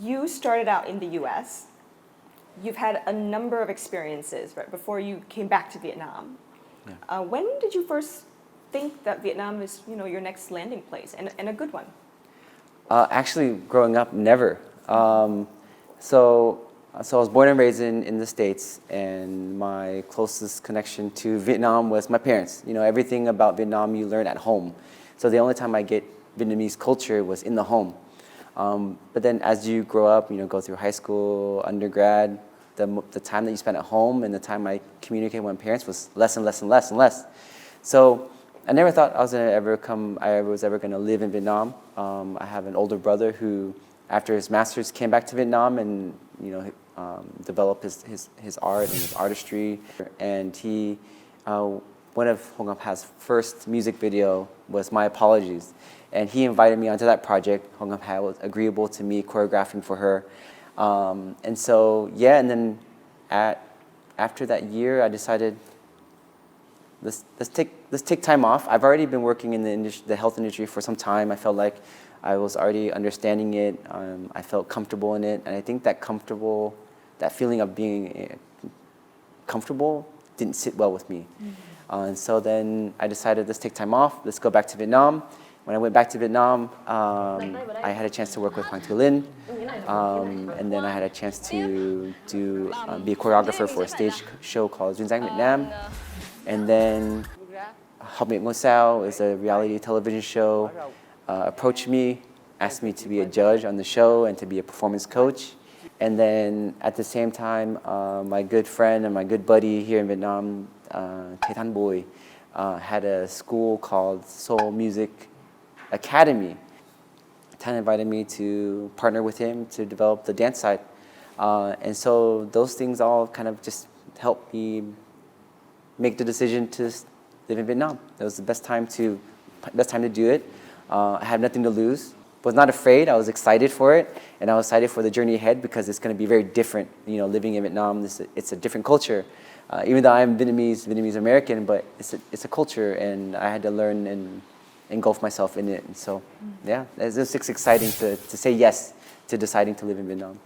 you started out in the U.S. You've had a number of experiences, right, before you came back to Vietnam. Yeah. When did you first think that Vietnam is, your next landing place, and a good one? Actually, growing up, never. So I was born and raised in the States, and my closest connection to Vietnam was my parents. Everything about Vietnam you learn at home. So the only time I get Vietnamese culture was in the home. But then as you grow up, go through high school, undergrad, the time that you spent at home and the time I communicated with my parents was less and less and less and less. So I never thought I was ever going to live in Vietnam. I have an older brother who, after his master's, came back to Vietnam and developed his art and his artistry. And he, one of Hong Kong-Pa's first music video was My Apologies. And he invited me onto that project. Hong Kong-Pa was agreeable to me choreographing for her. And so, yeah, and then after that year, I decided, let's take time off. I've already been working in the health industry for some time. I felt like I was already understanding it. I felt comfortable in it. And I think that feeling of being comfortable didn't sit well with me. Mm-hmm. And so then I decided, let's take time off. Let's go back to Vietnam. When I went back to Vietnam, I had a chance to work with Hoàng Thư Linh, and then I had a chance to be a choreographer for a stage show called Duyên Việt Nam. And then Học Miệng Ngôi Sao is a reality television show, approached me, asked me to be a judge on the show and to be a performance coach. And then at the same time, my good friend and my good buddy here in Vietnam, Thầy Thanh Bùi, had a school called Soul Music Academy. Tan invited me to partner with him to develop the dance side. And so those things all kind of just helped me make the decision to live in Vietnam. It was the best time to do it. I had nothing to lose. Was not afraid. I was excited for it, and I was excited for the journey ahead because it's going to be very different. Living in Vietnam, it's a different culture. Even though I'm Vietnamese American, but it's a culture, and I had to learn and engulf myself in it. And so, yeah, it's just exciting to say yes to deciding to live in Vietnam.